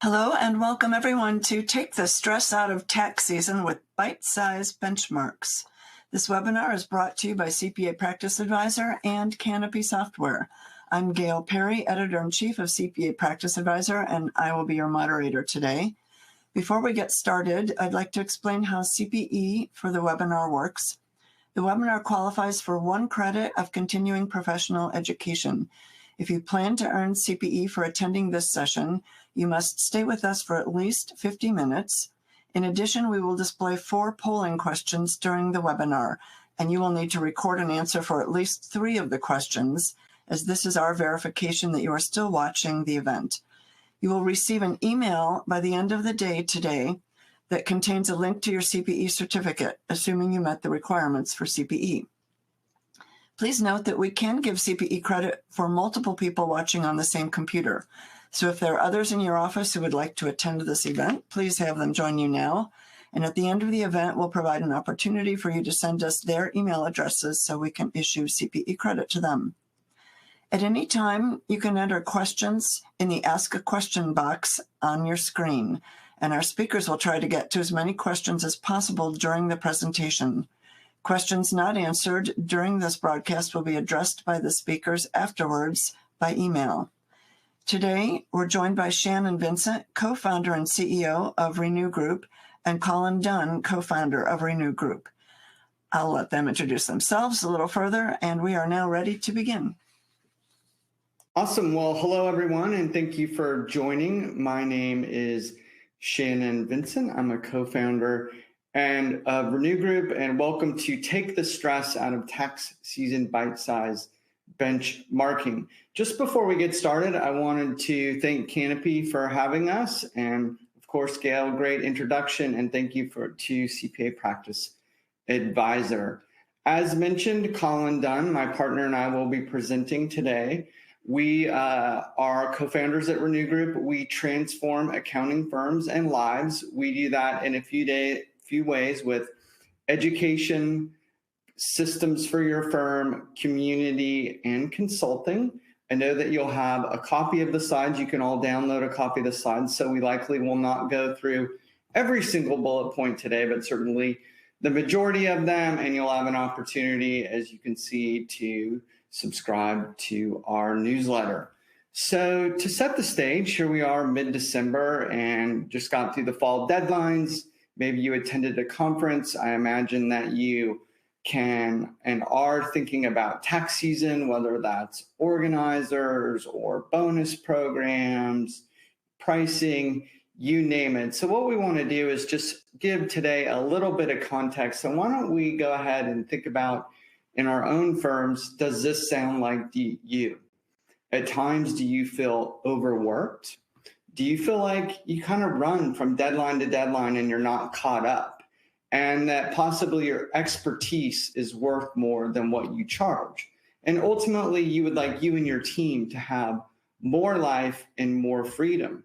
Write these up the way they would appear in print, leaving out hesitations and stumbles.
Hello and welcome everyone to Take the Stress Out of Tax Season with Bite-Sized Benchmarks. This webinar is brought to you by CPA Practice Advisor and Canopy Software. I'm Gail Perry, Editor-in-Chief of CPA Practice Advisor, and I will be your moderator today. Before we get started, I'd like to explain how CPE for the webinar works. The webinar qualifies for 1 credit of continuing professional education. If you plan to earn CPE for attending this session, you must stay with us for at least 50 minutes. In addition, we will display 4 polling questions during the webinar, and you will need to record an answer for at least 3 of the questions, as this is our verification that you are still watching the event. You will receive an email by the end of the day today that contains a link to your CPE certificate, assuming you met the requirements for CPE. Please note that we can give CPE credit for multiple people watching on the same computer. So if there are others in your office who would like to attend this event, please have them join you now. And at the end of the event, we'll provide an opportunity for you to send us their email addresses so we can issue CPE credit to them. At any time, you can enter questions in the Ask a Question box on your screen, and our speakers will try to get to as many questions as possible during the presentation. Questions not answered during this broadcast will be addressed by the speakers afterwards by email. Today, we're joined by Shannon Vincent, co-founder and CEO of Renew Group, and Colin Dunn, co-founder of Renew Group. I'll let them introduce themselves a little further, and we are now ready to begin. Awesome. Well, hello, everyone, and thank you for joining. My name is Shannon Vincent. I'm a co-founder and of Renew Group, and welcome to Take the Stress Out of Tax Season Bite-Sized Benchmarking. Just before we get started, I wanted to thank Canopy for having us, and of course, Gail, great introduction, and thank you to CPA Practice Advisor. As mentioned, Colin Dunn, my partner, and I will be presenting today. We are co-founders at Renew Group. We transform accounting firms and lives. We do that in a few ways with education, systems for your firm, community, and consulting. I know that you'll have a copy of the slides. You can all download a copy of the slides, so we likely will not go through every single bullet point today, but certainly the majority of them, and you'll have an opportunity, as you can see, to subscribe to our newsletter. So to set the stage, here we are mid-December and just got through the fall deadlines. Maybe you attended a conference. I imagine that you can and are thinking about tax season, whether that's organizers or bonus programs, pricing, you name it. So what we want to do is just give today a little bit of context. So why don't we go ahead and think about in our own firms, does this sound like you? At times, do you feel overworked? Do you feel like you kind of run from deadline to deadline and you're not caught up? And that possibly your expertise is worth more than what you charge? And ultimately, you would like you and your team to have more life and more freedom.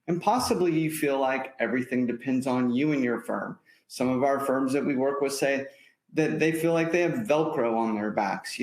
And possibly you feel like everything depends on you and your firm. Some of our firms that we work with say that they feel like they have Velcro on their backs,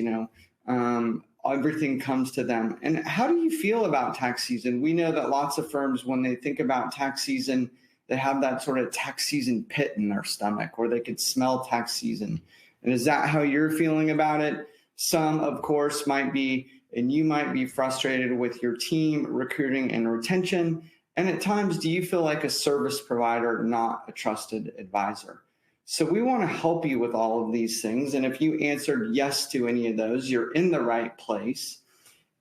everything comes to them. And how do you feel about tax season? We know that lots of firms, when they think about tax season, they have that sort of tax season pit in their stomach, or they could smell tax season. And is that how you're feeling about it? Some, of course, might be, and you might be frustrated with your team, recruiting and retention. And at times, do you feel like a service provider, not a trusted advisor? So we want to help you with all of these things. And if you answered yes to any of those, you're in the right place.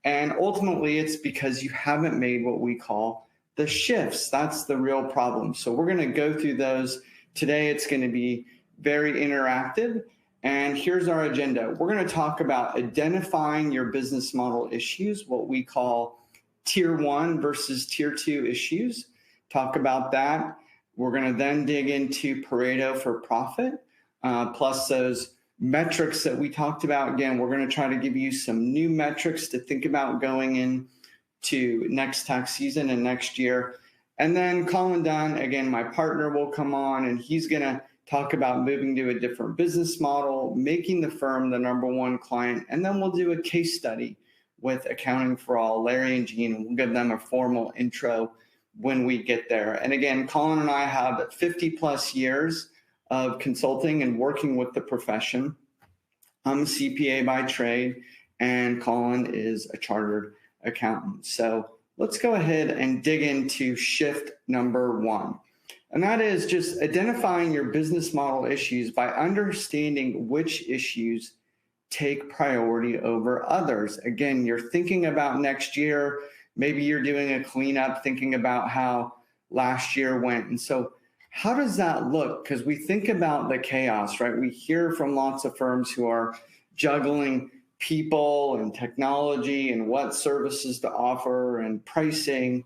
And ultimately, it's because you haven't made what we call the shifts. That's the real problem. So we're going to go through those. Today, it's going to be very interactive. And here's our agenda. We're going to talk about identifying your business model issues, what we call tier 1 versus tier 2 issues. Talk about that. We're going to then dig into Pareto for profit, plus those metrics that we talked about. Again, we're going to try to give you some new metrics to think about going into next tax season and next year. And then Colin Dunn, again, my partner, will come on, and he's going to talk about moving to a different business model, making the firm the #1 client, and then we'll do a case study with Accounting for All, Larry and Jean, and we'll give them a formal intro when we get there. And again, Colin and I have 50 plus years of consulting and working with the profession. I'm a CPA by trade, and Colin is a chartered accountant. So let's go ahead and dig into shift number 1. And that is just identifying your business model issues by understanding which issues take priority over others. Again, you're thinking about next year. Maybe you're doing a cleanup, thinking about how last year went. And so how does that look? Because we think about the chaos, right? We hear from lots of firms who are juggling people and technology and what services to offer and pricing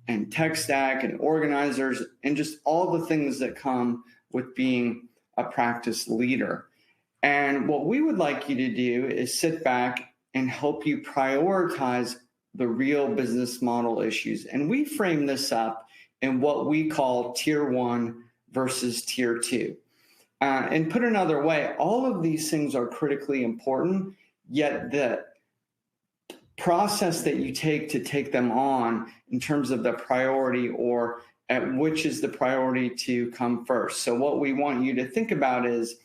and tech stack and organizers and just all the things that come with being a practice leader. And what we would like you to do is sit back and help you prioritize the real business model issues. And we frame this up in what we call tier 1 versus tier 2. And put another way, all of these things are critically important, yet the process that you take to take them on in terms of the priority or at which is the priority to come first. So what we want you to think about is,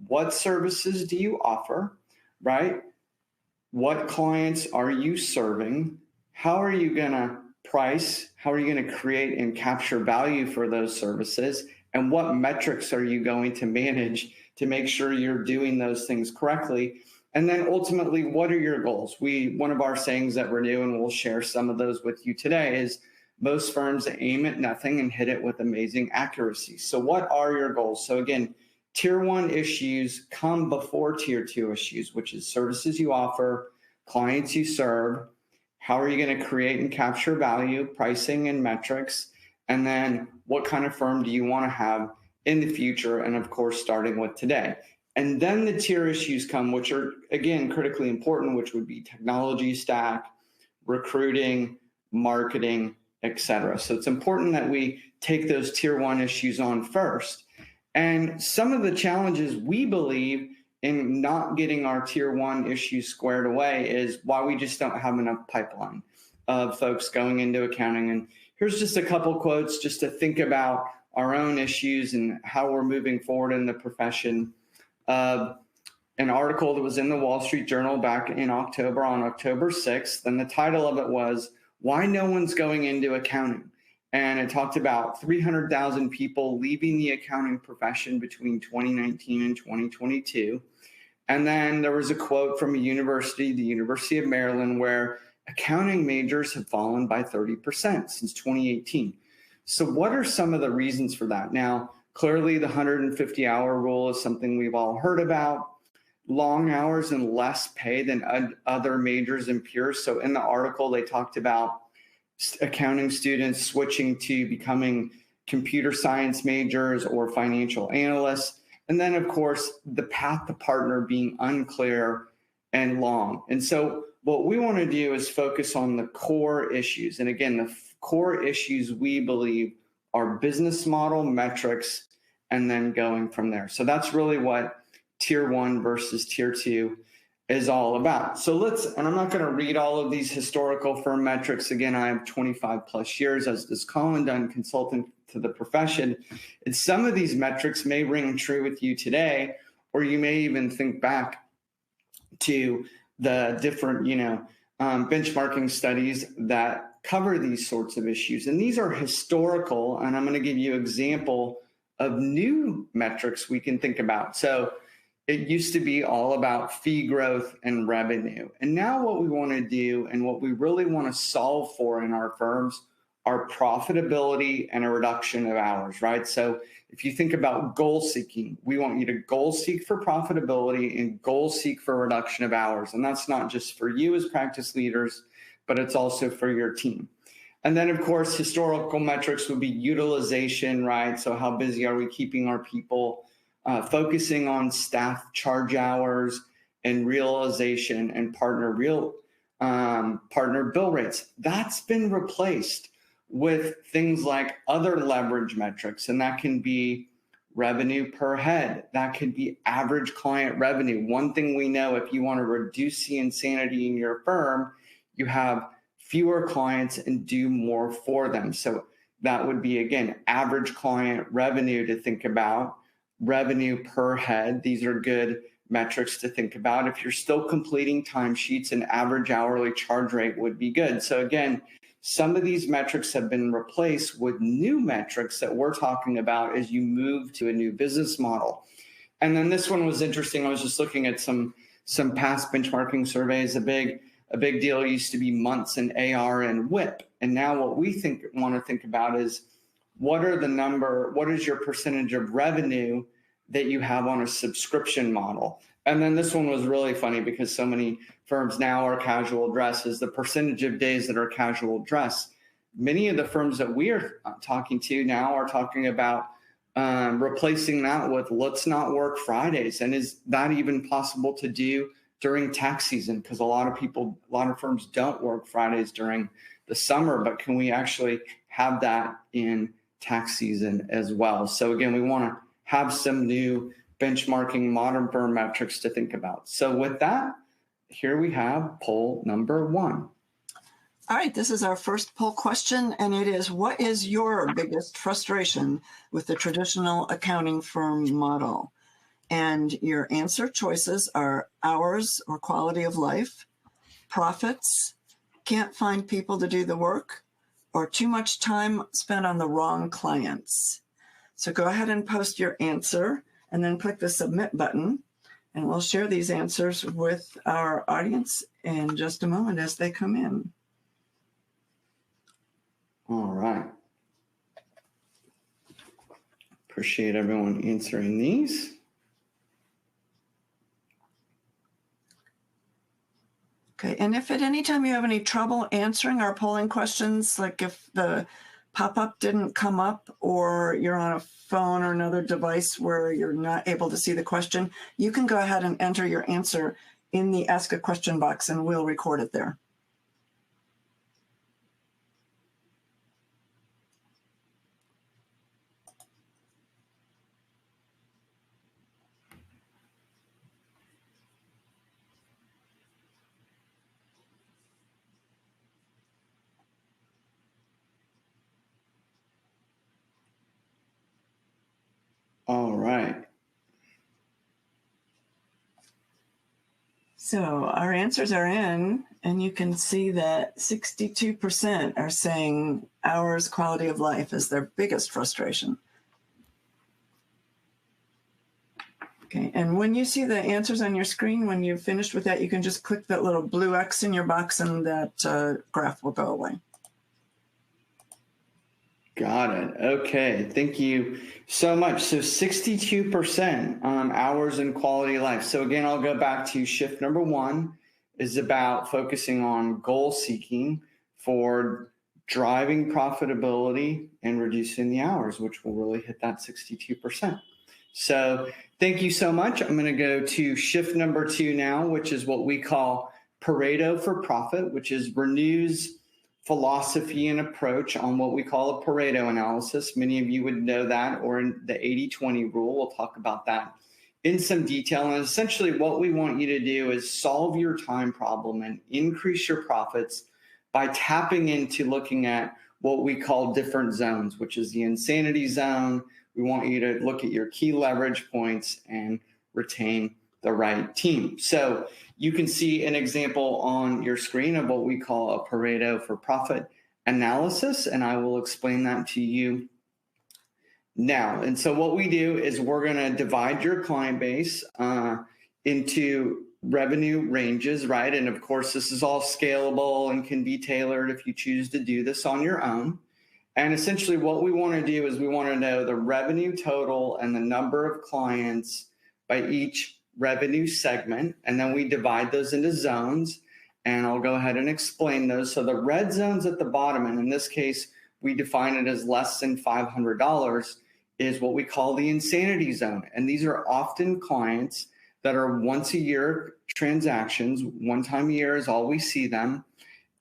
what services do you offer, right? What clients are you serving? How are you going to price? How are you going to create and capture value for those services? And what metrics are you going to manage to make sure you're doing those things correctly? And then ultimately, what are your goals? One of our sayings at Renew, and we'll share some of those with you today, is most firms aim at nothing and hit it with amazing accuracy. So what are your goals? So again, tier 1 issues come before tier 2 issues, which is services you offer, clients you serve, how are you going to create and capture value, pricing and metrics, and then what kind of firm do you want to have in the future, and of course, starting with today. And then the tier issues come, which are, again, critically important, which would be technology stack, recruiting, marketing, etc. So it's important that we take those tier 1 issues on first. And some of the challenges we believe in not getting our tier 1 issues squared away is why we just don't have enough pipeline of folks going into accounting. And here's just a couple quotes just to think about our own issues and how we're moving forward in the profession. An article that was in the Wall Street Journal back in October, on October 6th, and the title of it was "Why No One's Going Into Accounting." And it talked about 300,000 people leaving the accounting profession between 2019 and 2022. And then there was a quote from a university, the University of Maryland, where accounting majors have fallen by 30% since 2018. So what are some of the reasons for that? Now, clearly the 150-hour rule is something we've all heard about. Long hours and less pay than other majors and peers. So in the article, they talked about accounting students switching to becoming computer science majors or financial analysts. And then, of course, the path to partner being unclear and long. And so what we want to do is focus on the core issues. And again, the core issues we believe are business model, metrics, and then going from there. So that's really what tier 1 versus tier 2 is all about. So and I'm not going to read all of these historical firm metrics. Again, I have 25 plus years, as does Colin, done consulting to the profession. And some of these metrics may ring true with you today, or you may even think back to the different, benchmarking studies that cover these sorts of issues. And these are historical, and I'm going to give you an example of new metrics we can think about. So it used to be all about fee growth and revenue. And now what we want to do and what we really want to solve for in our firms are profitability and a reduction of hours, right? So if you think about goal seeking, we want you to goal seek for profitability and goal seek for reduction of hours. And that's not just for you as practice leaders, but it's also for your team. And then, of course, historical metrics would be utilization, right? So how busy are we keeping our people? Focusing on staff charge hours and realization and partner bill rates. That's been replaced with things like other leverage metrics, and that can be revenue per head. That could be average client revenue. One thing we know, if you want to reduce the insanity in your firm, you have fewer clients and do more for them. So that would be, again, average client revenue to think about, revenue per head. These are good metrics to think about. If you're still completing timesheets, an average hourly charge rate would be good. So again, some of these metrics have been replaced with new metrics that we're talking about as you move to a new business model. And then this one was interesting. I was just looking at some past benchmarking surveys. A big deal used to be months in AR and WIP. And now what we want to think about is what is your percentage of revenue that you have on a subscription model? And then this one was really funny because so many firms now are casual dress, is the percentage of days that are casual dress. Many of the firms that we are talking to now are talking about replacing that with let's not work Fridays. And is that even possible to do during tax season? Because a lot of firms don't work Fridays during the summer, but can we actually have that in tax season as well? So again, we want to have some new benchmarking modern firm metrics to think about. So with that, here we have poll number 1. All right, this is our first poll question, and it is, what is your biggest frustration with the traditional accounting firm model? And your answer choices are hours or quality of life, profits, can't find people to do the work, or too much time spent on the wrong clients. So go ahead and post your answer and then click the submit button, and we'll share these answers with our audience in just a moment as they come in. All right. Appreciate everyone answering these. Okay, and if at any time you have any trouble answering our polling questions, like if the pop-up didn't come up or you're on a phone or another device where you're not able to see the question, you can go ahead and enter your answer in the Ask a Question box and we'll record it there. All right. So our answers are in, and you can see that 62% are saying hours, quality of life is their biggest frustration. Okay, and when you see the answers on your screen, when you've finished with that, you can just click that little blue X in your box and that graph will go away. Got it. Okay. Thank you so much. So 62% hours and quality of life. So again, I'll go back to shift number 1 is about focusing on goal seeking for driving profitability and reducing the hours, which will really hit that 62%. So thank you so much. I'm going to go to shift number 2 now, which is what we call Pareto for profit, which is Renew's philosophy and approach on what we call a Pareto analysis. Many of you would know that, or in the 80-20 rule. We'll talk about that in some detail. And essentially what we want you to do is solve your time problem and increase your profits by tapping into looking at what we call different zones, which is the insanity zone. We want you to look at your key leverage points and retain the right team. So you can see an example on your screen of what we call a Pareto for profit analysis, and I will explain that to you now. And so what we do is we're going to divide your client base into revenue ranges, right? And of course, this is all scalable and can be tailored if you choose to do this on your own. And essentially what we want to do is we want to know the revenue total and the number of clients by each revenue segment, and then we divide those into zones, and I'll go ahead and explain those. So the red zones at the bottom, and in this case we define it as less than $500, is what we call the insanity zone. And these are often clients that are once a year transactions. One time a year is all we see them,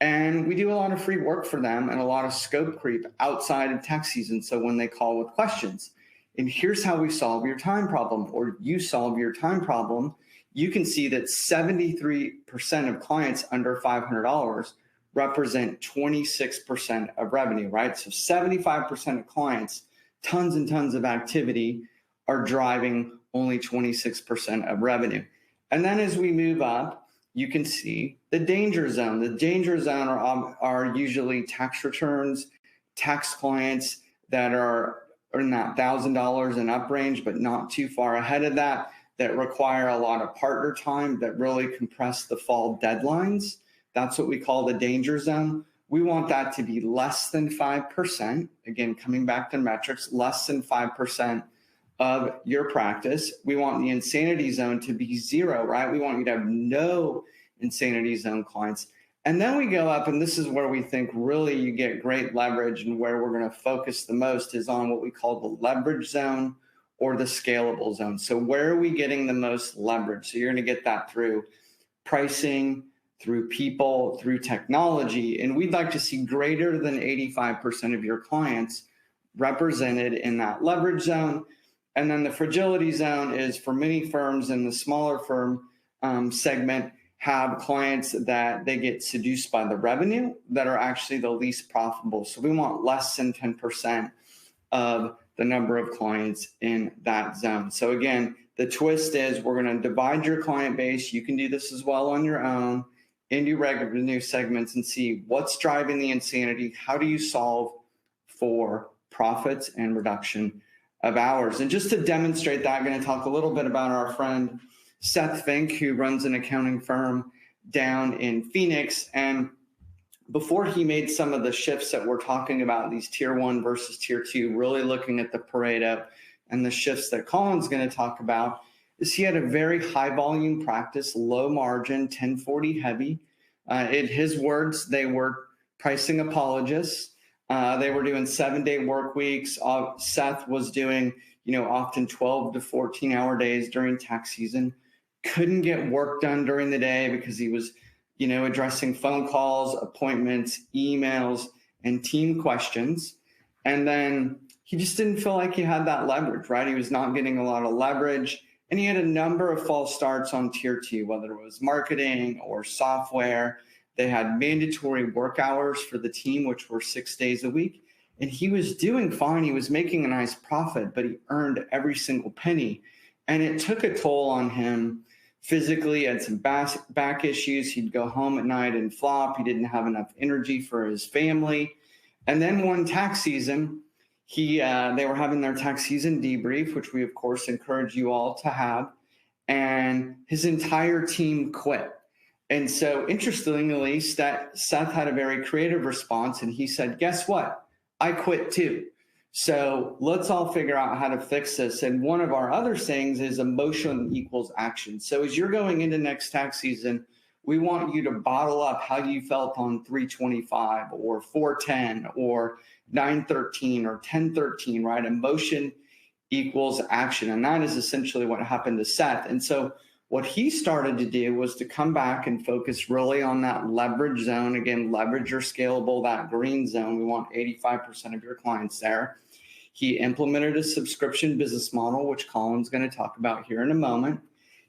and we do a lot of free work for them and a lot of scope creep outside of tax season. So when they call with questions, and here's how we solve your time problem, or you solve your time problem, you can see that 73% of clients under $500 represent 26% of revenue, right? So 75% of clients, tons and tons of activity, are driving only 26% of revenue. And then as we move up, you can see the danger zone. The danger zone are usually tax returns, tax clients that are in that $1,000 and up range, but not too far ahead of that, that require a lot of partner time, that really compress the fall deadlines. That's what we call the danger zone. We want that to be less than 5%. Again, coming back to metrics, less than 5% of your practice. We want the insanity zone to be 0, right? We want you to have no insanity zone clients. And then we go up, and this is where we think really you get great leverage, and where we're going to focus the most is on what we call the leverage zone or the scalable zone. So where are we getting the most leverage? So you're going to get that through pricing, through people, through technology. And we'd like to see greater than 85% of your clients represented in that leverage zone. And then the fragility zone is for many firms in the smaller firm segment have clients that they get seduced by the revenue that are actually the least profitable. So we want less than 10% of the number of clients in that zone. So again, the twist is we're going to divide your client base. You can do this as well on your own into revenue segments and see what's driving the insanity. How do you solve for profits and reduction of hours? And just to demonstrate that, I'm going to talk a little bit about our friend Seth Fink, who runs an accounting firm down in Phoenix. And before he made some of the shifts that we're talking about, these tier 1 versus tier 2, really looking at the Pareto and the shifts that Colin's going to talk about, is he had a very high volume practice, low margin, 1040 heavy. In his words, they were pricing apologists. They were doing 7-day work weeks. Seth was doing, often 12 to 14-hour days during tax season. Couldn't get work done during the day because he was, addressing phone calls, appointments, emails, and team questions. And then he just didn't feel like he had that leverage, right? He was not getting a lot of leverage. And he had a number of false starts on tier 2, whether it was marketing or software. They had mandatory work hours for the team, which were 6 days a week. And he was doing fine. He was making a nice profit, but he earned every single penny. And it took a toll on him physically. He had some back issues. He'd go home at night and flop. He didn't have enough energy for his family. And then one tax season, they were having their tax season debrief, which we, of course, encourage you all to have. And his entire team quit. And so interestingly, Seth had a very creative response, and he said, guess what? I quit too. So let's all figure out how to fix this. And one of our other sayings is emotion equals action. So as you're going into next tax season, we want you to bottle up how you felt on 325 or 410 or 913 or 1013, right? Emotion equals action. And that is essentially what happened to Seth. And so what he started to do was to come back and focus really on that leverage zone. Again, leverage or scalable, that green zone. We want 85% of your clients there. He implemented a subscription business model, which Colin's going to talk about here in a moment.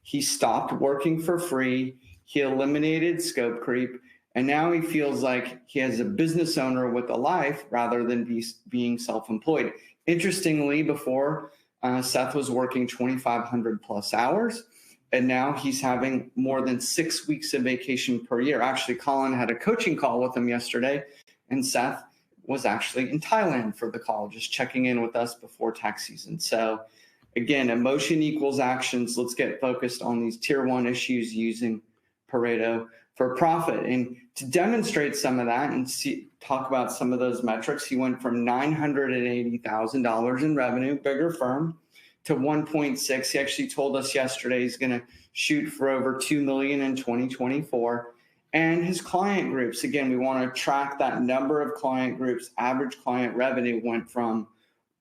He stopped working for free. He eliminated scope creep. And now he feels like he has a business owner with a life rather than being self-employed. Interestingly, before Seth was working 2,500 plus hours. And now he's having more than 6 weeks of vacation per year. Actually, Colin had a coaching call with him yesterday, and Seth was actually in Thailand for the call, just checking in with us before tax season. So again, emotion equals actions. Let's get focused on these tier 1 issues using Pareto for profit. And to demonstrate some of that and talk about some of those metrics, he went from $980,000 in revenue, bigger firm, to 1.6. He actually told us yesterday he's going to shoot for over 2 million in 2024. And his client groups, again, we want to track that number of client groups. Average client revenue went from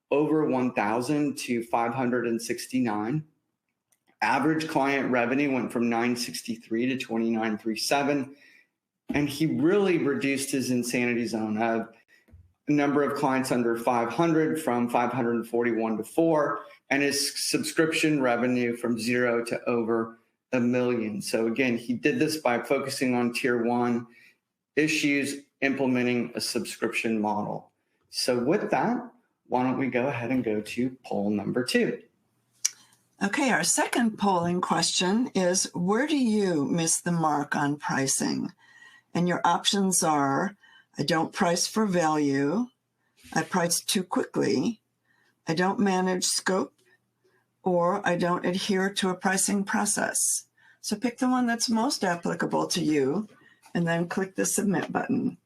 over 1,000 to 569. Average client revenue went from 963 to 2937. And he really reduced his insanity zone of number of clients under 500 from 541 to 4, and his subscription revenue from 0 to over $1 million. So again, he did this by focusing on tier 1, issues implementing a subscription model. So with that, why don't we go ahead and go to poll number 2. Okay, our second polling question is, where do you miss the mark on pricing? And your options are, I don't price for value, I price too quickly, I don't manage scope, or I don't adhere to a pricing process. So pick the one that's most applicable to you and then click the submit button.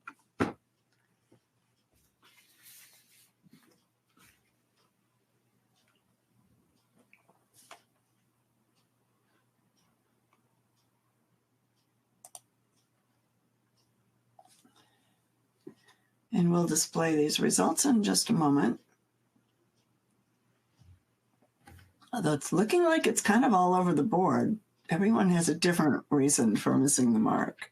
And we'll display these results in just a moment. Although it's looking like it's kind of all over the board. Everyone has a different reason for missing the mark.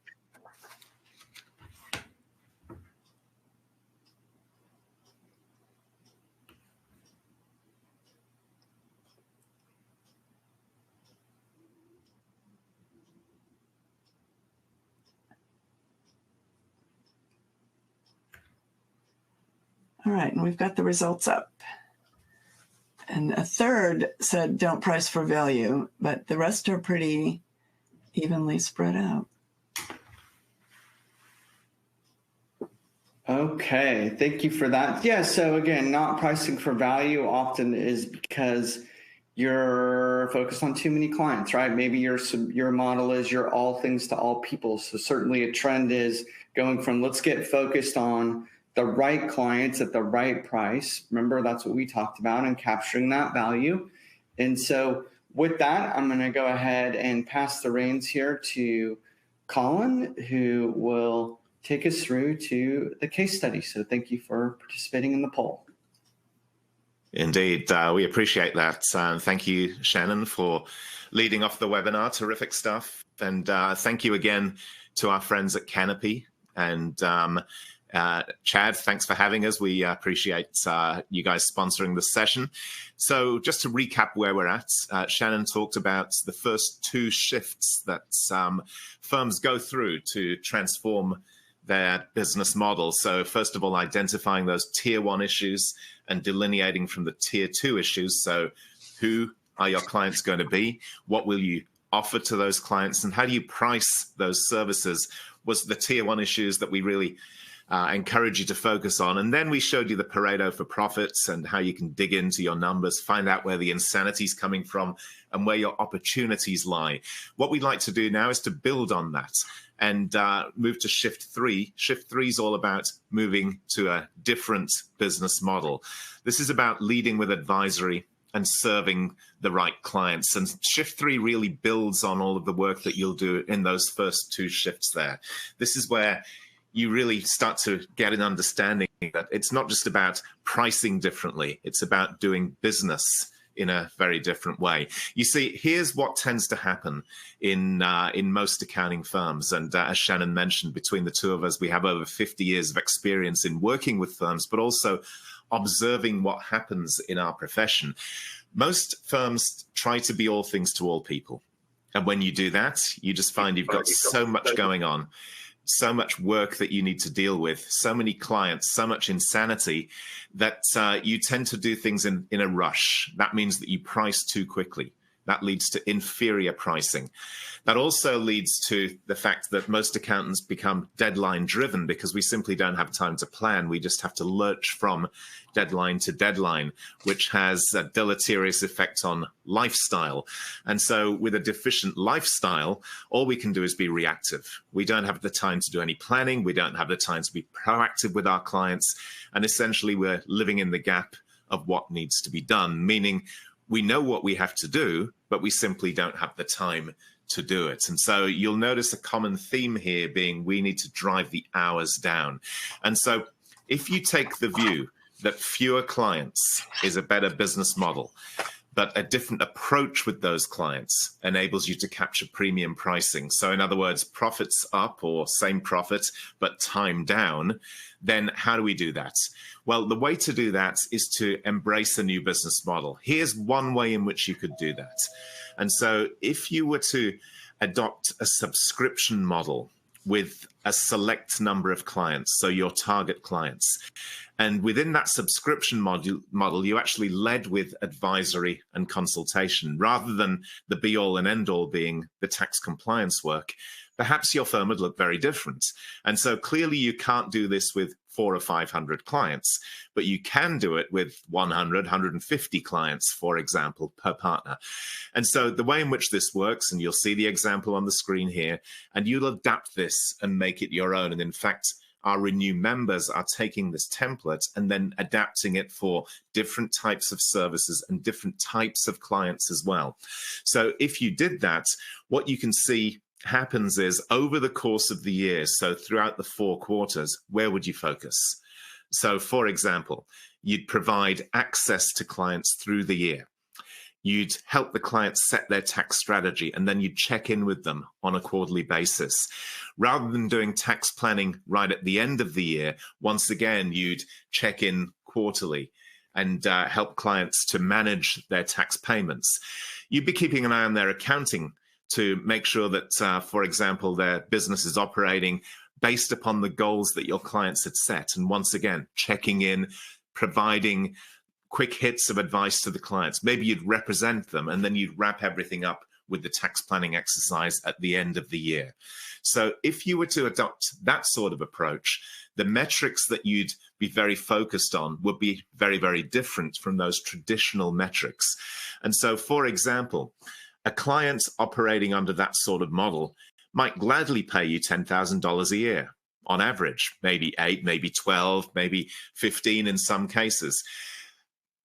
All right, and we've got the results up. And a third said don't price for value, but the rest are pretty evenly spread out. Okay, thank you for that. Yeah, so again, not pricing for value often is because you're focused on too many clients, right? Maybe your model is you're all things to all people. So certainly a trend is going from let's get focused on the right clients at the right price. Remember, that's what we talked about, and capturing that value. And so with that, I'm going to go ahead and pass the reins here to Colin, who will take us through to the case study. So thank you for participating in the poll. Indeed, we appreciate that. Thank you, Shannon, for leading off the webinar. Terrific stuff. And thank you again to our friends at Canopy. And Chad, thanks for having us. We appreciate you guys sponsoring the session. So just to recap where we're at, Shannon talked about the first 2 shifts that firms go through to transform their business model. So first of all, identifying those tier 1 issues and delineating from the tier 2 issues. So who are your clients going to be? What will you offer to those clients? And how do you price those services? Was the tier 1 issues that we really encourage you to focus on. And then we showed you the Pareto for profits and how you can dig into your numbers, find out where the insanity is coming from and where your opportunities lie. What we'd like to do now is to build on that and move to shift 3. Shift 3 is all about moving to a different business model. This is about leading with advisory and serving the right clients. And shift 3 really builds on all of the work that you'll do in those first 2 shifts there. This is where you really start to get an understanding that it's not just about pricing differently, it's about doing business in a very different way. You see, here's what tends to happen in most accounting firms. And as Shannon mentioned, between the 2 of us, we have over 50 years of experience in working with firms, but also observing what happens in our profession. Most firms try to be all things to all people. And when you do that, you just find you've got so much going on, so much work that you need to deal with, so many clients, so much insanity that you tend to do things in a rush. That means that you price too quickly. That leads to inferior pricing. That also leads to the fact that most accountants become deadline driven because we simply don't have time to plan. We just have to lurch from deadline to deadline, which has a deleterious effect on lifestyle. And so with a deficient lifestyle, all we can do is be reactive. We don't have the time to do any planning. We don't have the time to be proactive with our clients. And essentially, we're living in the gap of what needs to be done, meaning we know what we have to do, but we simply don't have the time to do it. And so you'll notice a common theme here being we need to drive the hours down. And so if you take the view that fewer clients is a better business model, but a different approach with those clients enables you to capture premium pricing. So in other words, profits up or same profit, but time down, then how do we do that? Well, the way to do that is to embrace a new business model. Here's one way in which you could do that. And so if you were to adopt a subscription model with a select number of clients, so your target clients. And within that subscription model, you actually led with advisory and consultation rather than the be all and end all being the tax compliance work. Perhaps your firm would look very different. And so clearly you can't do this with 400 or 500 clients, but you can do it with 100, 150 clients, for example, per partner. And so the way in which this works, and you'll see the example on the screen here, and you'll adapt this and make it your own. And in fact, our Renew members are taking this template and then adapting it for different types of services and different types of clients as well. So if you did that, what you can see happens is over the course of the year, so throughout the 4 quarters, where would you focus? So for example, you'd provide access to clients through the year. You'd help the clients set their tax strategy, and then you'd check in with them on a quarterly basis. Rather than doing tax planning right at the end of the year, once again, you'd check in quarterly and help clients to manage their tax payments. You'd be keeping an eye on their accounting to make sure that, for example, their business is operating based upon the goals that your clients had set. And once again, checking in, providing quick hits of advice to the clients. Maybe you'd represent them and then you'd wrap everything up with the tax planning exercise at the end of the year. So if you were to adopt that sort of approach, the metrics that you'd be very focused on would be very, very different from those traditional metrics. And so, for example, a client operating under that sort of model might gladly pay you $10,000 a year on average, maybe 8, maybe 12, maybe 15 in some cases.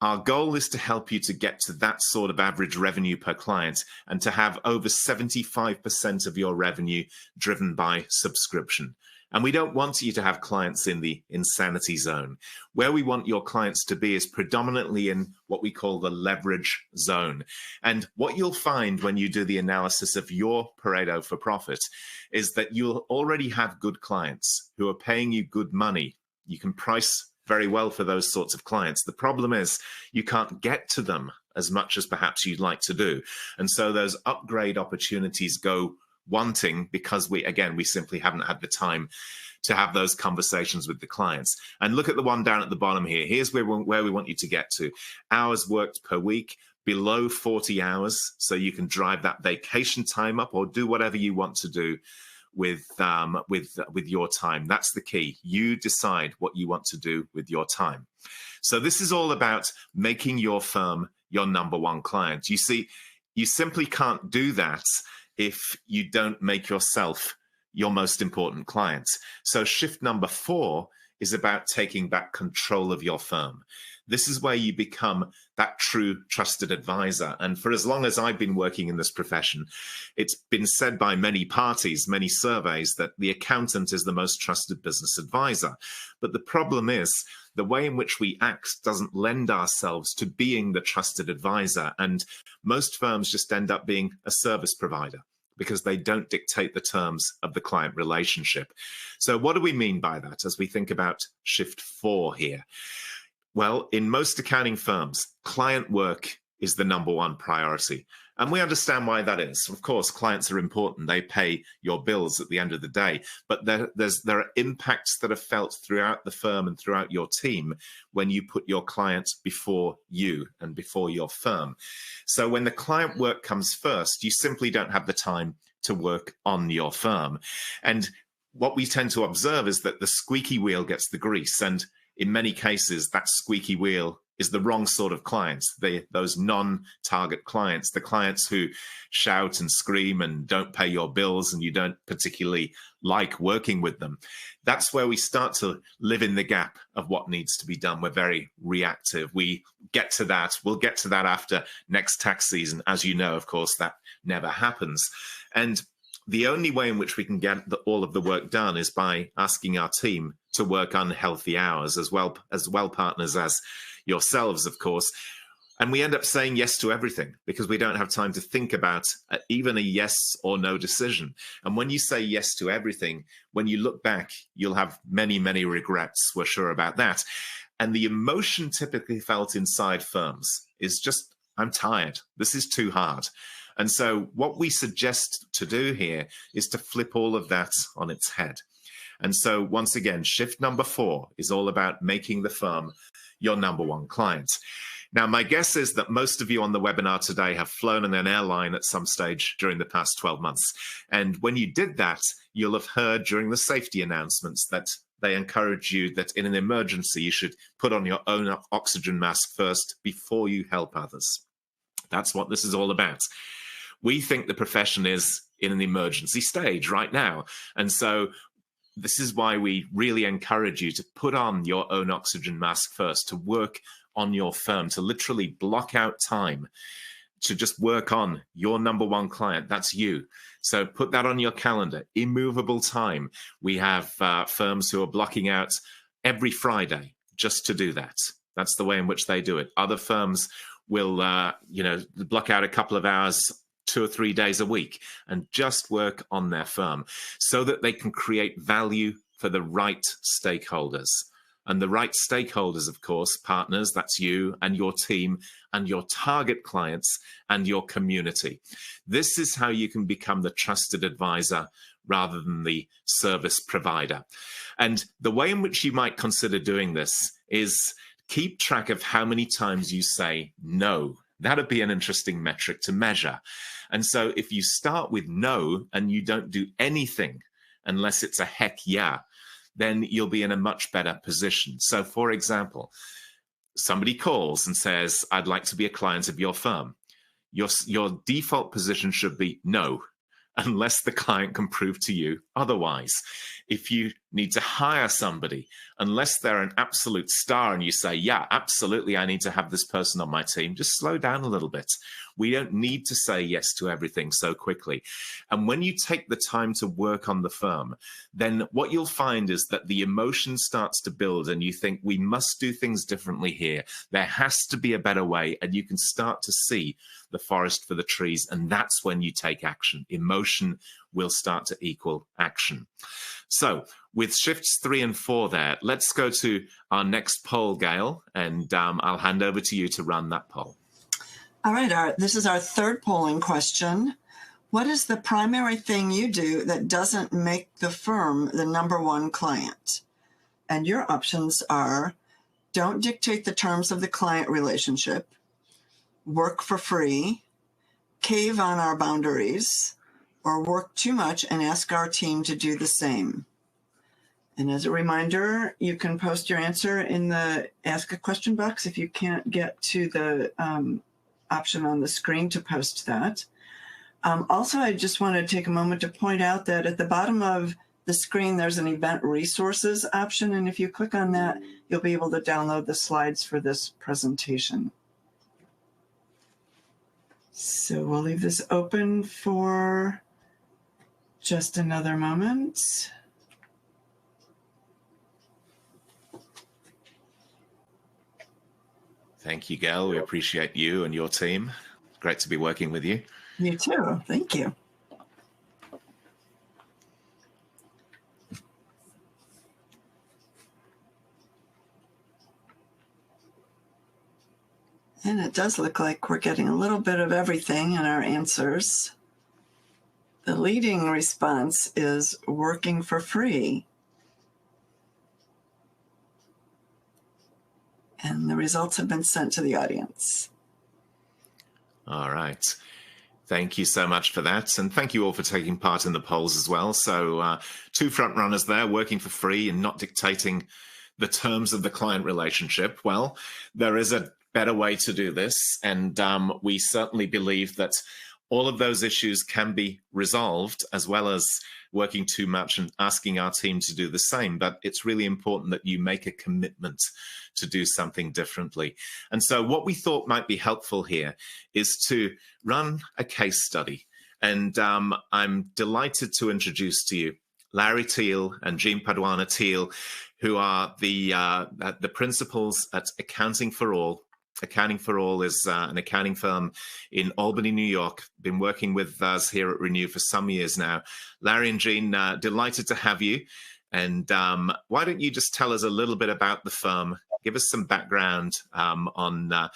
Our goal is to help you to get to that sort of average revenue per client and to have over 75% of your revenue driven by subscription. And we don't want you to have clients in the insanity zone. Where we want your clients to be is predominantly in what we call the leverage zone. And what you'll find when you do the analysis of your Pareto for profit is that you'll already have good clients who are paying you good money. You can price very well for those sorts of clients. The problem is you can't get to them as much as perhaps you'd like to do. And so those upgrade opportunities go wanting because we simply haven't had the time to have those conversations with the clients. And look at the one down at the bottom here. Here's where we want you to get to. Hours worked per week, below 40 hours. So you can drive that vacation time up or do whatever you want to do with your time. That's the key. You decide what you want to do with your time. So this is all about making your firm your number one client. You see, you simply can't do that if you don't make yourself your most important client. So shift number 4 is about taking back control of your firm. This is where you become that true trusted advisor. And for as long as I've been working in this profession, it's been said by many parties, many surveys, that the accountant is the most trusted business advisor. But the problem is the way in which we act doesn't lend ourselves to being the trusted advisor. And most firms just end up being a service provider because they don't dictate the terms of the client relationship. So what do we mean by that as we think about shift 4 here? Well, in most accounting firms, client work is the number one priority. And we understand why that is. Of course, clients are important. They pay your bills at the end of the day. But there are impacts that are felt throughout the firm and throughout your team when you put your clients before you and before your firm. So when the client work comes first, you simply don't have the time to work on your firm. And what we tend to observe is that the squeaky wheel gets the grease. And in many cases, that squeaky wheel is the wrong sort of clients, those non-target clients, the clients who shout and scream and don't pay your bills and you don't particularly like working with them. That's where we start to live in the gap of what needs to be done. We're very reactive. We get to that. We'll get to that after next tax season. As you know, of course, that never happens. And the only way in which we can get all of the work done is by asking our team to work on healthy hours as well partners as yourselves, of course. And we end up saying yes to everything because we don't have time to think about even a yes or no decision. And when you say yes to everything, when you look back, you'll have many, many regrets. We're sure about that. And the emotion typically felt inside firms is just, I'm tired. This is too hard. And so what we suggest to do here is to flip all of that on its head. And so once again, shift number 4 is all about making the firm your number one client. Now, my guess is that most of you on the webinar today have flown in an airline at some stage during the past 12 months. And when you did that, you'll have heard during the safety announcements that they encourage you that in an emergency, you should put on your own oxygen mask first before you help others. That's what this is all about. We think the profession is in an emergency stage right now. And so this is why we really encourage you to put on your own oxygen mask first, to work on your firm, to literally block out time to just work on your number one client. That's you. So put that on your calendar, immovable time. We have firms who are blocking out every Friday just to do that. That's the way in which they do it. Other firms will, block out a couple of hours 2 or 3 days a week and just work on their firm so that they can create value for the right stakeholders. And the right stakeholders, of course, partners, that's you and your team and your target clients and your community. This is how you can become the trusted advisor rather than the service provider. And the way in which you might consider doing this is keep track of how many times you say no. That'd be an interesting metric to measure. And so if you start with no and you don't do anything unless it's a heck yeah, then you'll be in a much better position. So for example, somebody calls and says, I'd like to be a client of your firm. Your default position should be no, unless the client can prove to you otherwise. If you need to hire somebody, unless they're an absolute star and you say, yeah, absolutely, I need to have this person on my team, just slow down a little bit. We don't need to say yes to everything so quickly. And when you take the time to work on the firm, then what you'll find is that the emotion starts to build and you think we must do things differently here. There has to be a better way, and you can start to see the forest for the trees. And that's when you take action. Emotion will start to equal action. So with shifts 3 and 4 there, let's go to our next poll, Gail, and I'll hand over to you to run that poll. All right, this is our third polling question. What is the primary thing you do that doesn't make the firm the number one client? And your options are: don't dictate the terms of the client relationship, work for free, cave on our boundaries, or work too much and ask our team to do the same. And as a reminder, you can post your answer in the Ask a Question box if you can't get to the option on the screen to post that. Also, I just want to take a moment to point out that at the bottom of the screen, there's an event resources option. And if you click on that, you'll be able to download the slides for this presentation. So we'll leave this open for just another moment. Thank you, Gail. We appreciate you and your team. Great to be working with you. You too. Thank you. And it does look like we're getting a little bit of everything in our answers. The leading response is working for free. And the results have been sent to the audience. All right. Thank you so much for that. And thank you all for taking part in the polls as well. So 2 front runners there, working for free and not dictating the terms of the client relationship. Well, there is a better way to do this. And we certainly believe that all of those issues can be resolved, as well as working too much and asking our team to do the same. But it's really important that you make a commitment to do something differently. And so what we thought might be helpful here is to run a case study. And I'm delighted to introduce to you Larry Teal and Jean Paduana Teal, who are the principals at Accounting for All. Accounting for All is an accounting firm in Albany, New York. Been working with us here at Renew for some years now. Larry and Jean, delighted to have you. And why don't you just tell us a little bit about the firm, give us some background on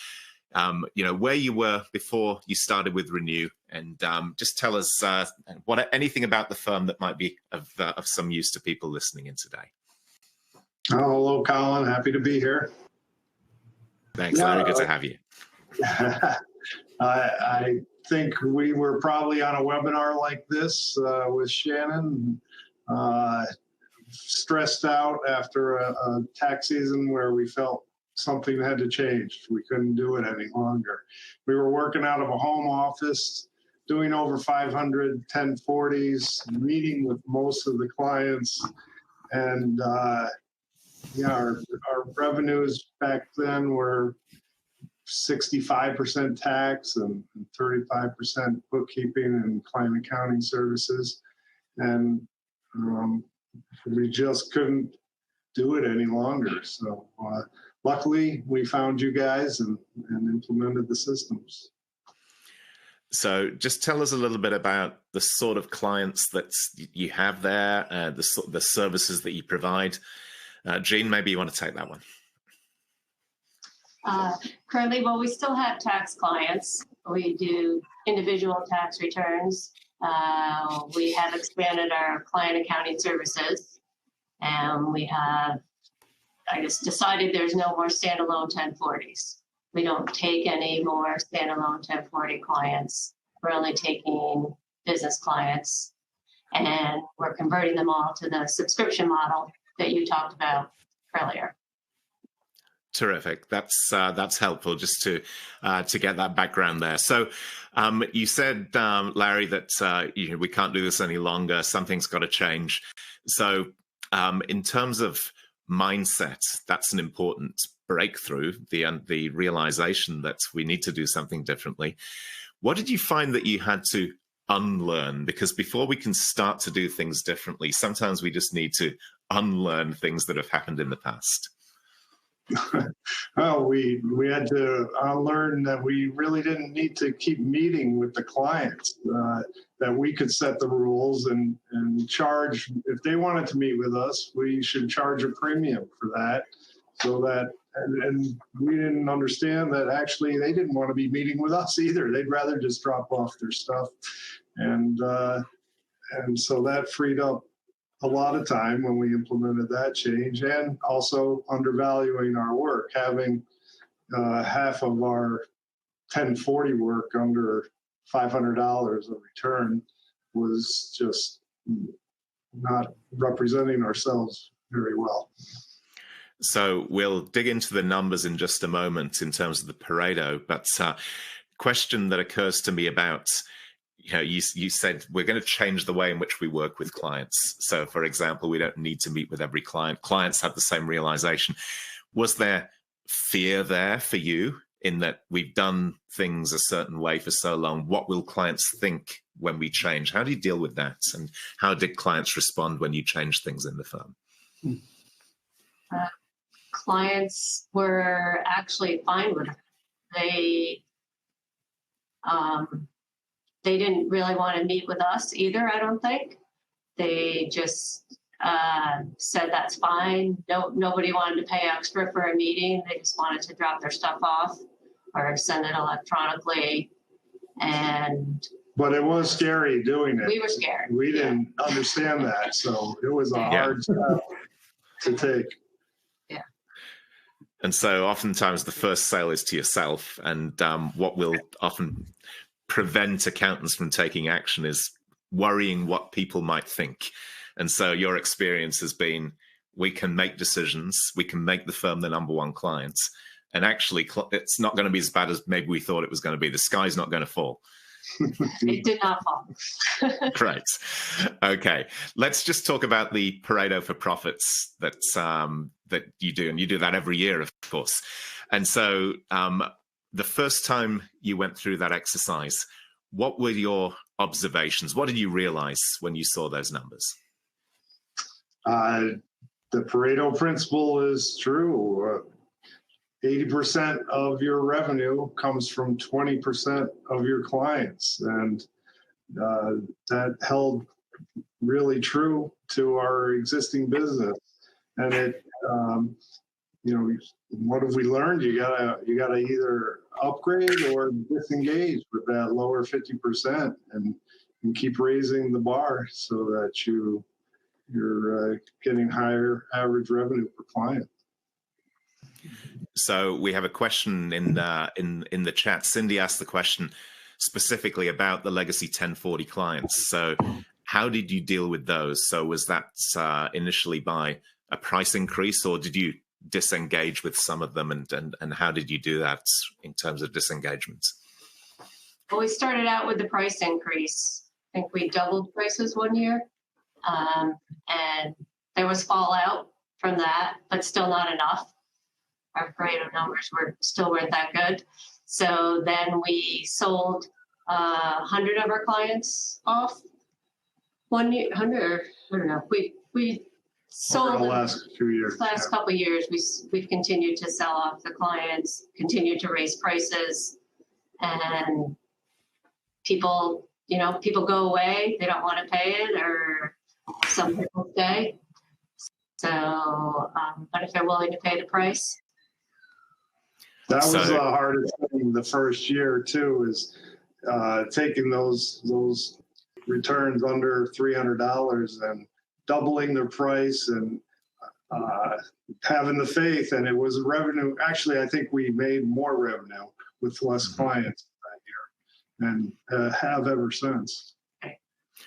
where you were before you started with Renew, and just tell us anything about the firm that might be of some use to people listening in today. Oh, hello, Colin. Happy to be here. Thanks, Larry. Good to have you. I think we were probably on a webinar like this with Shannon, stressed out after a tax season where we felt something had to change. We couldn't do it any longer. We were working out of a home office, doing over 500 1040s, meeting with most of the clients, and our revenues back then were 65% tax and 35% bookkeeping and client accounting services. And we just couldn't do it any longer. So luckily, we found you guys and implemented the systems. So just tell us a little bit about the sort of clients that you have there, the services that you provide. Jean, maybe you want to take that one. Currently, well, we still have tax clients. We do individual tax returns. We have expanded our client accounting services, and we have, decided there's no more standalone 1040s. We don't take any more standalone 1040 clients. We're only taking business clients, and we're converting them all to the subscription model that you talked about earlier. Terrific. That's helpful just to get that background there. So you said, Larry, that we can't do this any longer. Something's got to change. So in terms of mindset, that's an important breakthrough. The realization that we need to do something differently. What did you find that you had to unlearn? Because before we can start to do things differently, sometimes we just need to unlearn things that have happened in the past. Well, we had to learn that we really didn't need to keep meeting with the clients, that we could set the rules and charge. If they wanted to meet with us, we should charge a premium for that. So that, and we didn't understand that actually they didn't want to be meeting with us either. They'd rather just drop off their stuff. And so that freed up a lot of time when we implemented that change, and also undervaluing our work, having half of our 1040 work under $500 a return was just not representing ourselves very well. So we'll dig into the numbers in just a moment in terms of the Pareto, but question that occurs to me about, you said we're going to change the way in which we work with clients. So, for example, we don't need to meet with every client. Clients have the same realization. Was there fear there for you in that we've done things a certain way for so long? What will clients think when we change? How do you deal with that? And how did clients respond when you changed things in the firm? Clients were actually fine with it. They didn't really want to meet with us either, I don't think. They just said that's fine. Nobody wanted to pay extra for a meeting. They just wanted to drop their stuff off or send it electronically. But it was scary doing it. We were scared. We didn't understand that, so it was a hard step to take. Yeah. And so oftentimes the first sale is to yourself, and what will often prevent accountants from taking action is worrying what people might think. And so your experience has been, we can make decisions, we can make the firm the number one client, and actually it's not going to be as bad as maybe we thought it was going to be. The sky's not going to fall. It did not fall. Great. Okay, let's just talk about the Pareto for profits that you do, and you do that every year, of course. And so the first time you went through that exercise, what were your observations? What did you realize when you saw those numbers? The Pareto principle is true. 80% of your revenue comes from 20% of your clients. And that held really true to our existing business. And what have we learned? You gotta either upgrade or disengage with that lower 50% and keep raising the bar so that you're getting higher average revenue per client. So we have a question in the chat. Cindy asked the question specifically about the legacy 1040 clients. So how did you deal with those? So was that initially by a price increase, or did you disengage with some of them, and how did you do that in terms of disengagement? Well, we started out with the price increase. I think we doubled prices one year, and there was fallout from that, but still not enough. Our Pareto numbers weren't that good. So then we sold 100 of our clients off. 100, I don't know. We sold over the last few years. Last couple of years, we've continued to sell off the clients, continued to raise prices, and people go away. They don't want to pay it, or some people stay. So, but if they're willing to pay the price. That was the hardest thing the first year too, is taking those returns under $300 and doubling their price and having the faith. And it was revenue. Actually, I think we made more revenue with less clients that year, and have ever since.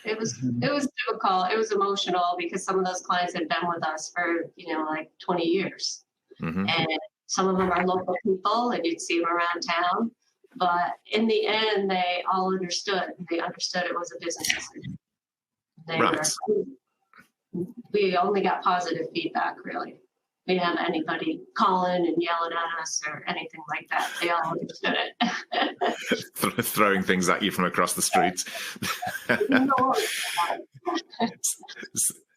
It was difficult. It was emotional because some of those clients had been with us for like 20 years, and some of them are local people, and you'd see them around town. But in the end, they all understood. They understood it was a business decision. We only got positive feedback, really. We didn't have anybody calling and yelling at us or anything like that. They all understood it. Throwing things at you from across the street.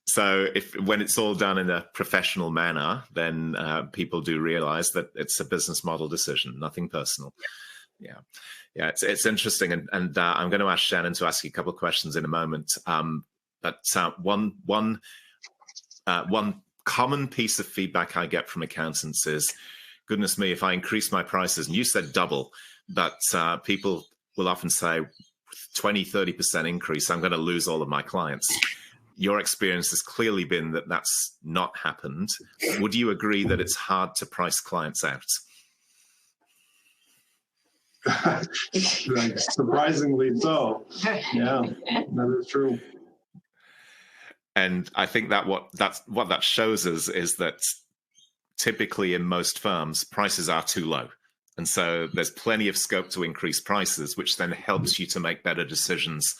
So when it's all done in a professional manner, then people do realize that it's a business model decision, nothing personal. Yeah. It's interesting, and I'm going to ask Shannon to ask you a couple of questions in a moment. But one common piece of feedback I get from accountants is, goodness me, if I increase my prices, and you said double, but people will often say 20-30% increase, I'm going to lose all of my clients. Your experience has clearly been that that's not happened. Would you agree that it's hard to price clients out? Surprisingly so. Yeah, that is true. And I think that what that shows us is that typically in most firms, prices are too low. And so there's plenty of scope to increase prices, which then helps you to make better decisions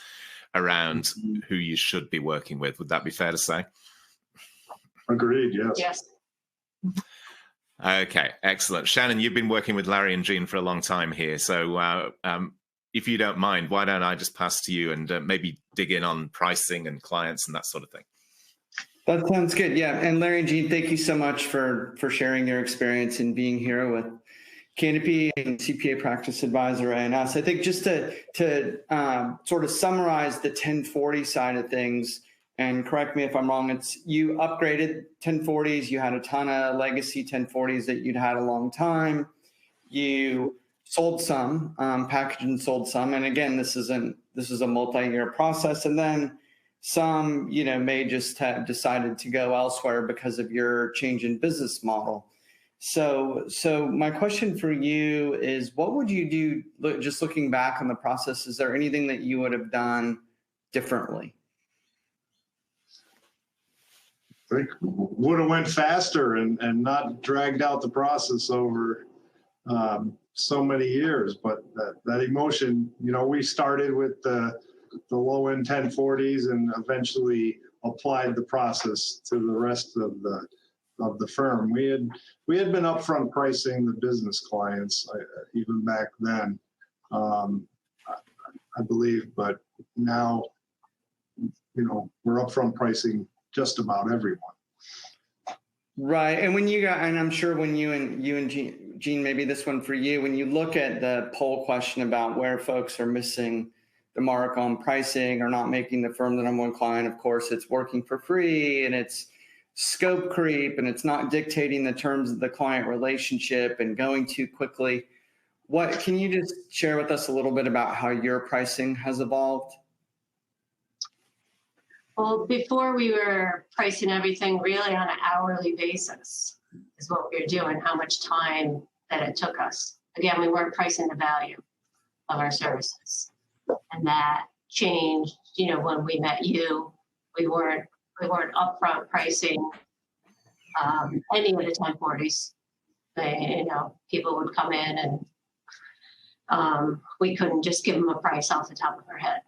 around who you should be working with. Would that be fair to say? Agreed, yes. Yes. Okay, excellent. Shannon, you've been working with Larry and Jean for a long time here. So if you don't mind, why don't I just pass to you and maybe dig in on pricing and clients and that sort of thing? That sounds good. Yeah. And Larry and Jean, thank you so much for sharing your experience and being here with Canopy and CPA Practice Advisor and us. I think just to sort of summarize the 1040 side of things, and correct me if I'm wrong, it's you upgraded 1040s, you had a ton of legacy 1040s that you'd had a long time. You sold some, packaged and sold some. And again, this is a multi-year process. And then some, may just have decided to go elsewhere because of your change in business model. So my question for you is, what would you do, just looking back on the process, is there anything that you would have done differently? I think would have went faster and not dragged out the process over so many years. But that emotion, we started with the low end 1040s and eventually applied the process to the rest of the firm. We had been upfront pricing the business clients even back then, I believe, but now we're upfront pricing just about everyone. Right. And and I'm sure when you and Jean, maybe this one for you, when you look at the poll question about where folks are missing the mark on pricing or not making the firm the number one client, of course, it's working for free and it's scope creep and it's not dictating the terms of the client relationship and going too quickly. What can you just share with us a little bit about how your pricing has evolved? Well, before we were pricing everything really on an hourly basis is what we were doing, how much time that it took us. Again, we weren't pricing the value of our services. And that changed, when we met you, we weren't upfront pricing any of the 1040s. People would come in and we couldn't just give them a price off the top of our head.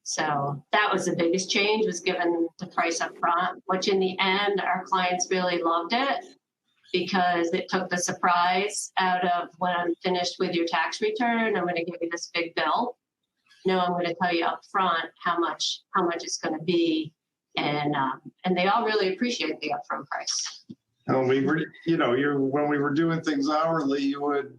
So that was the biggest change, was given the price up front, which in the end, our clients really loved it because it took the surprise out of when I'm finished with your tax return, I'm going to give you this big bill. No, I'm going to tell you up front how much it's going to be. And they all really appreciate the upfront price. And we were, when we were doing things hourly, you would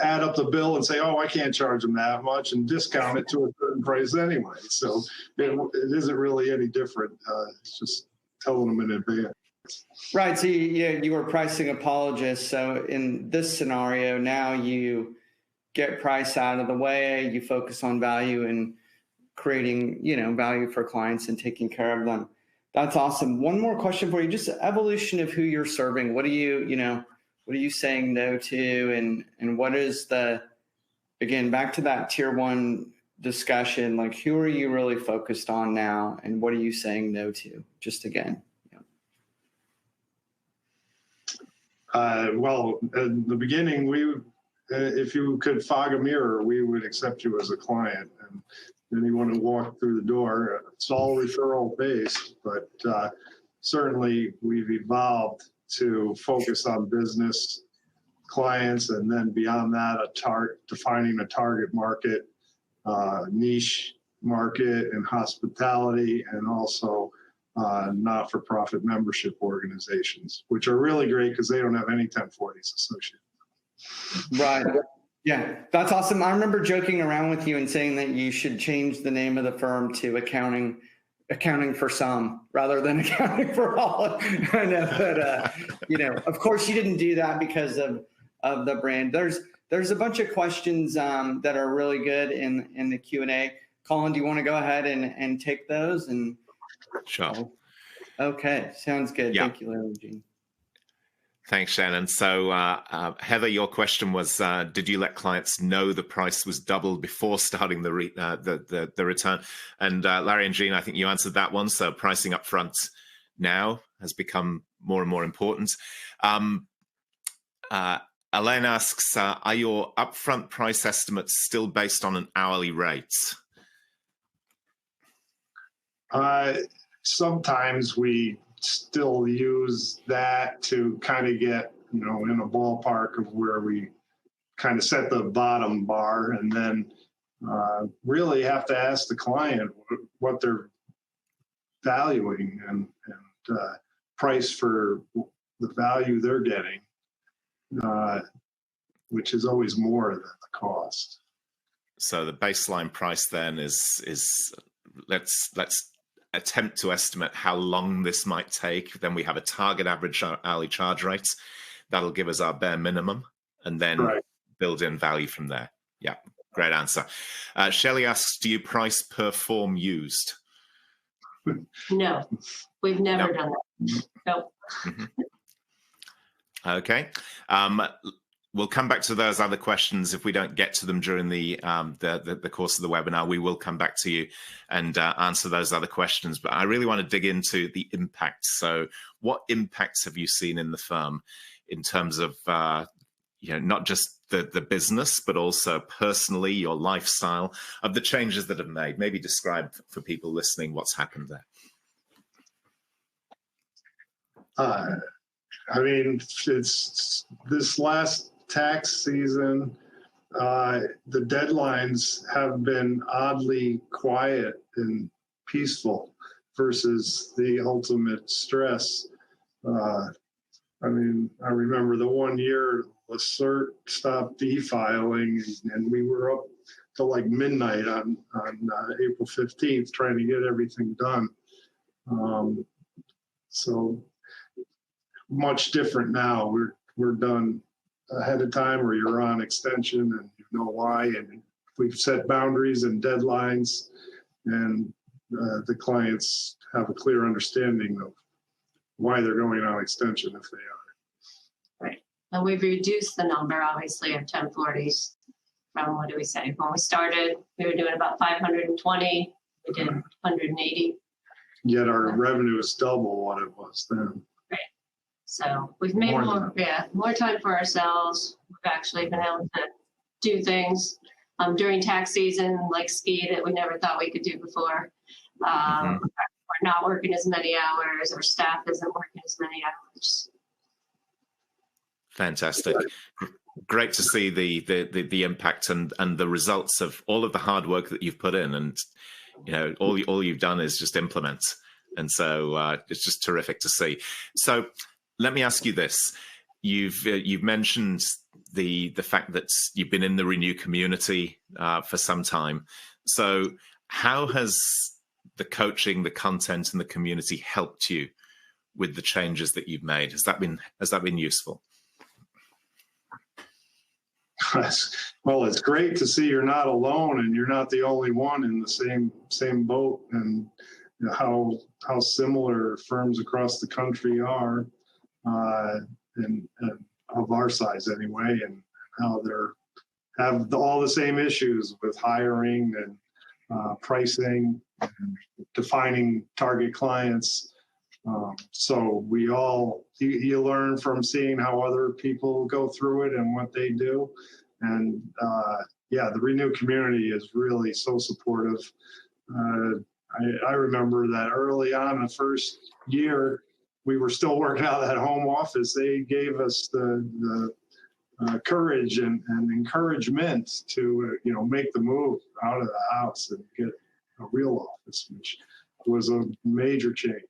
add up the bill and say, oh, I can't charge them that much, and discount it to a certain price anyway. So it isn't really any different. It's just telling them in advance. Right. So you were pricing apologists. So in this scenario, now you get price out of the way, you focus on value and creating, value for clients and taking care of them. That's awesome. One more question for you, just evolution of who you're serving. What are you saying no to? And what is again, back to that tier one discussion, like who are you really focused on now? And what are you saying no to? Just again. Well, in the beginning, if you could fog a mirror, we would accept you as a client. And anyone who walked through the door, it's all referral based, but certainly we've evolved to focus on business clients, and then beyond that, defining a target market, niche market in hospitality, and also not-for-profit membership organizations, which are really great because they don't have any 1040s associated. Right. Yeah, that's awesome. I remember joking around with you and saying that you should change the name of the firm to accounting for some rather than accounting for all. I know, but of course you didn't do that because of the brand. There's a bunch of questions that are really good in the Q&A. Colin, do you want to go ahead and take those? And sure. Okay, sounds good. Yeah. Thank you, Larry Jean. Thanks, Shannon. So Heather, your question was, did you let clients know the price was doubled before starting the return? And Larry and Jean, I think you answered that one. So pricing up front now has become more and more important. Elaine asks, are your upfront price estimates still based on an hourly rate? Sometimes we still use that to kind of get, in a ballpark of where we kind of set the bottom bar, and then really have to ask the client what they're valuing and price for the value they're getting, which is always more than the cost. So the baseline price then is let's attempt to estimate how long this might take. Then we have a target average hourly charge rate. That'll give us our bare minimum, and then build in value from there. Yeah, great answer. Shelley asks, do you price per form used? No, we've never done that. Nope. Mm-hmm. Okay. We'll come back to those other questions. If we don't get to them during the course of the webinar, we will come back to you and answer those other questions. But I really want to dig into the impact. So what impacts have you seen in the firm in terms of, not just the business, but also personally, your lifestyle, of the changes that have made? Maybe describe for people listening what's happened there. It's this last tax season, the deadlines have been oddly quiet and peaceful versus the ultimate stress. I remember the one year the CERT stopped e-filing, and we were up till like midnight on April 15th trying to get everything done. So much different now. We're done ahead of time, or you're on extension and you know why, and we've set boundaries and deadlines, and the clients have a clear understanding of why they're going on extension if they are. Right. And we've reduced the number, obviously, of 1040s from, what do we say? When we started, we were doing about 520. We did 180. Yet our revenue is double what it was then. Right. So we've made more time for ourselves. We've actually been able to do things during tax season, like ski, that we never thought we could do before. We're not working as many hours. Our staff isn't working as many hours. Fantastic. Great to see the impact and the results of all of the hard work that you've put in, and all you've done is just implement, and so it's just terrific to see. So let me ask you this: you've mentioned the fact that you've been in the Renew community for some time. So how has the coaching, the content, and the community helped you with the changes that you've made? Has that been useful? Well, it's great to see you're not alone and you're not the only one in the same boat, and how similar firms across the country are, and of our size anyway, and how have all the same issues with hiring and pricing and defining target clients. So you learn from seeing how other people go through it and what they do. And the Renew community is really so supportive. I remember that early on, the first year, we were still working out of that home office. They gave us the courage and encouragement to make the move out of the house and get a real office, which was a major change.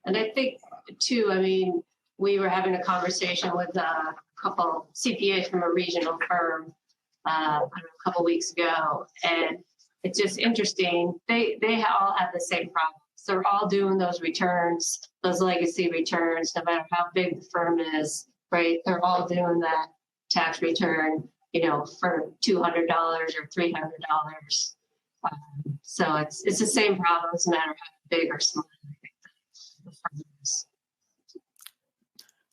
And I think, too, we were having a conversation with a couple CPAs from a regional firm a couple weeks ago, and it's just interesting. They all have the same problems. They're all doing those returns, those legacy returns, no matter how big the firm is, right? They're all doing that tax return, for $200 or $300. So it's the same problems, no matter how big or small the firm is.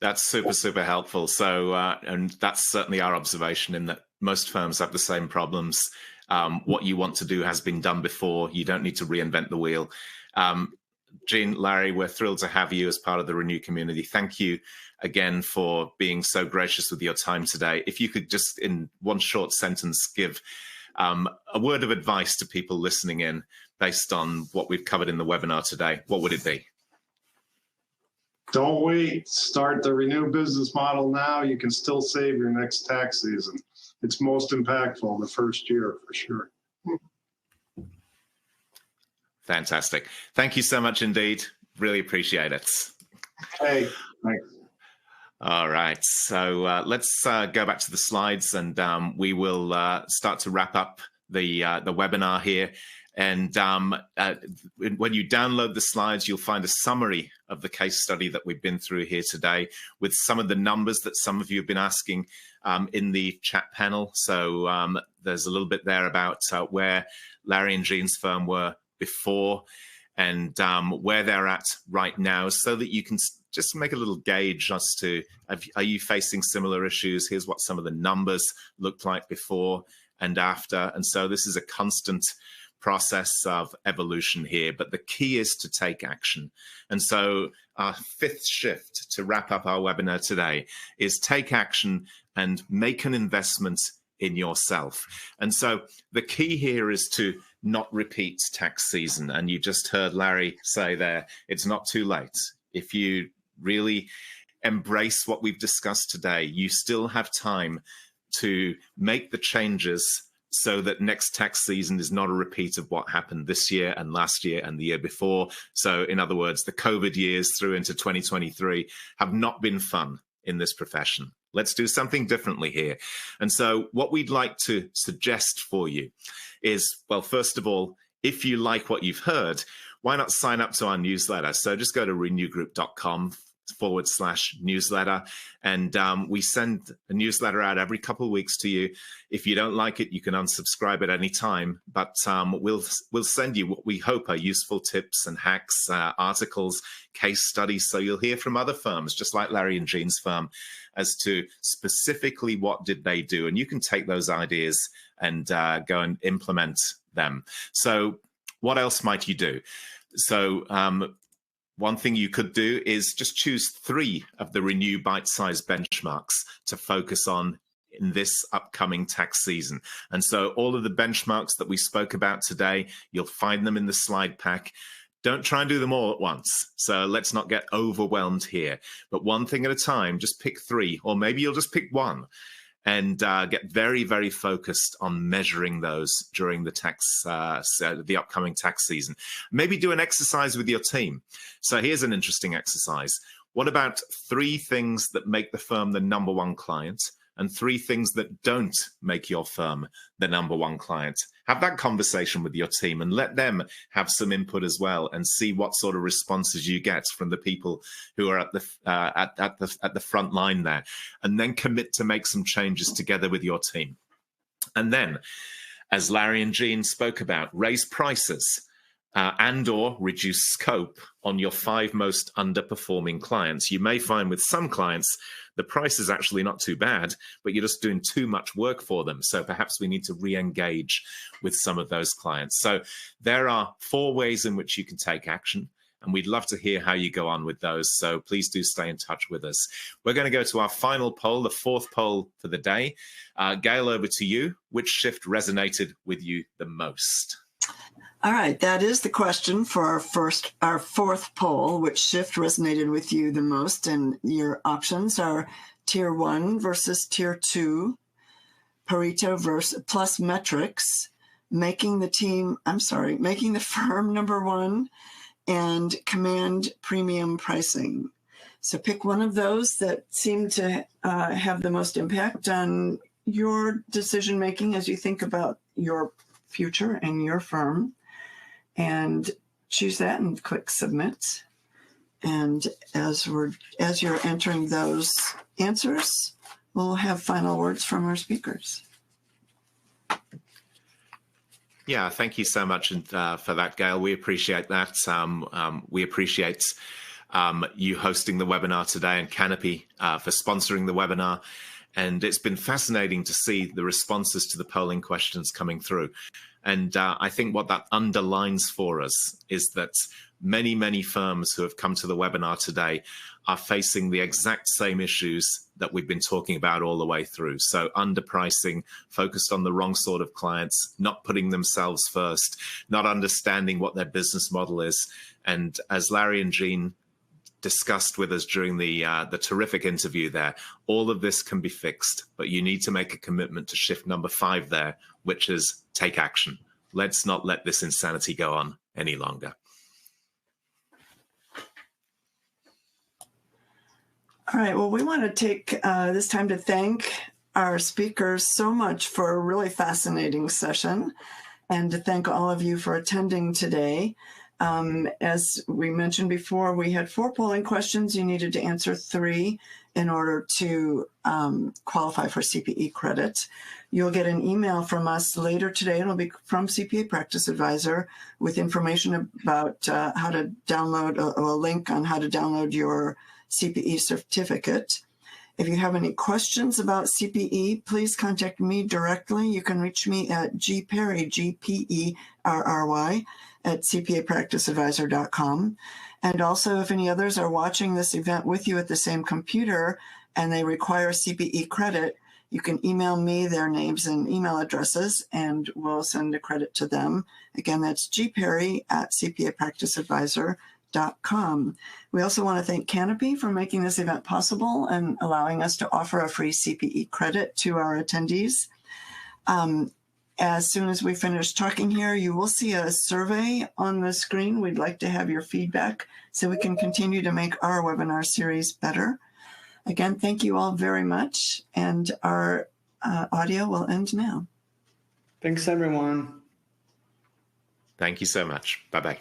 That's super helpful. So, and that's certainly our observation, in that most firms have the same problems. What you want to do has been done before. You don't need to reinvent the wheel. Jean, Larry, we're thrilled to have you as part of the Renew community. Thank you again for being so gracious with your time today. If you could just, in one short sentence, give a word of advice to people listening in based on what we've covered in the webinar today, what would it be? Don't wait. Start the Renew business model now. You can still save your next tax season. It's most impactful the first year, for sure. Fantastic. Thank you so much indeed. Really appreciate it. Hey, thanks. All right. So let's go back to the slides, and we will start to wrap up the webinar here. And when you download the slides, you'll find a summary of the case study that we've been through here today, with some of the numbers that some of you have been asking in the chat panel. So there's a little bit there about where Larry and Jean's firm were before, and where they're at right now, so that you can just make a little gauge as to, are you facing similar issues? Here's what some of the numbers looked like before and after. And so this is a constant process of evolution here, but the key is to take action. And so our fifth shift to wrap up our webinar today is take action and make an investment in yourself. And so the key here is to not repeat tax season. And you just heard Larry say there, it's not too late. If you really embrace what we've discussed today, you still have time to make the changes so that next tax season is not a repeat of what happened this year and last year and the year before. So in other words, the COVID years through into 2023 have not been fun in this profession. Let's do something differently here. And so what we'd like to suggest for you is, well, first of all, if you like what you've heard, why not sign up to our newsletter? So just go to renewgroup.com/newsletter, and we send a newsletter out every couple of weeks to you. If you don't like it, you can unsubscribe at any time, but we'll send you what we hope are useful tips and hacks, articles, case studies, so you'll hear from other firms, just like Larry and Jean's firm, as to specifically what did they do, and you can take those ideas and go and implement them. So what else might you do? So one thing you could do is just choose 3 of the Renew bite-sized benchmarks to focus on in this upcoming tax season. And so all of the benchmarks that we spoke about today, you'll find them in the slide pack. Don't try and do them all at once. So let's not get overwhelmed here. But one thing at a time, just pick 3, or maybe you'll just pick 1. And get very, very focused on measuring those during the the upcoming tax season. Maybe do an exercise with your team. So here's an interesting exercise. What about 3 things that make the firm the #1 client, and 3 things that don't make your firm the #1 client? Have that conversation with your team and let them have some input as well, and see what sort of responses you get from the people who are at the front line there, and then commit to make some changes together with your team. And then, as Larry and Jean spoke about, raise prices and/or reduce scope on your 5 most underperforming clients. You may find with some clients the price is actually not too bad, but you're just doing too much work for them. So perhaps we need to re-engage with some of those clients. So there are 4 ways in which you can take action, and we'd love to hear how you go on with those. So please do stay in touch with us. We're going to go to our final poll, the 4th poll for the day. Gail, over to you. Which shift resonated with you the most? All right, that is the question for our 4th poll. Which shift resonated with you the most? And your options are Tier 1 versus Tier 2, Pareto versus plus metrics, making the firm #1, and command premium pricing. So pick one of those that seem to have the most impact on your decision making as you think about your future and your firm, and choose that and click submit. And as you're entering those answers, we'll have final words from our speakers. Yeah, thank you so much for that, Gail. We appreciate that. We appreciate you hosting the webinar today, and Canopy for sponsoring the webinar. And it's been fascinating to see the responses to the polling questions coming through. And I think what that underlines for us is that many, many firms who have come to the webinar today are facing the exact same issues that we've been talking about all the way through. So underpricing, focused on the wrong sort of clients, not putting themselves first, not understanding what their business model is. And as Larry and Jean discussed with us during the terrific interview there, all of this can be fixed, but you need to make a commitment to shift number 5 there, which is take action. Let's not let this insanity go on any longer. All right, well, we want to take this time to thank our speakers so much for a really fascinating session, and to thank all of you for attending today. As we mentioned before, we had 4 polling questions. You needed to answer 3 in order to qualify for CPE credit. You'll get an email from us later today. It'll be from CPA Practice Advisor with information about how to download, a link on how to download your CPE certificate. If you have any questions about CPE, please contact me directly. You can reach me at gperry, G-P-E-R-R-Y, at cpapracticeadvisor.com. And also, if any others are watching this event with you at the same computer and they require CPE credit, you can email me their names and email addresses, and we'll send a credit to them. Again, that's gperry at cpapracticeadvisor.com. We also want to thank Canopy for making this event possible and allowing us to offer a free CPE credit to our attendees. As soon as we finish talking here, you will see a survey on the screen. We'd like to have your feedback so we can continue to make our webinar series better. Again, thank you all very much, and our audio will end now. Thanks, everyone. Thank you so much. Bye-bye.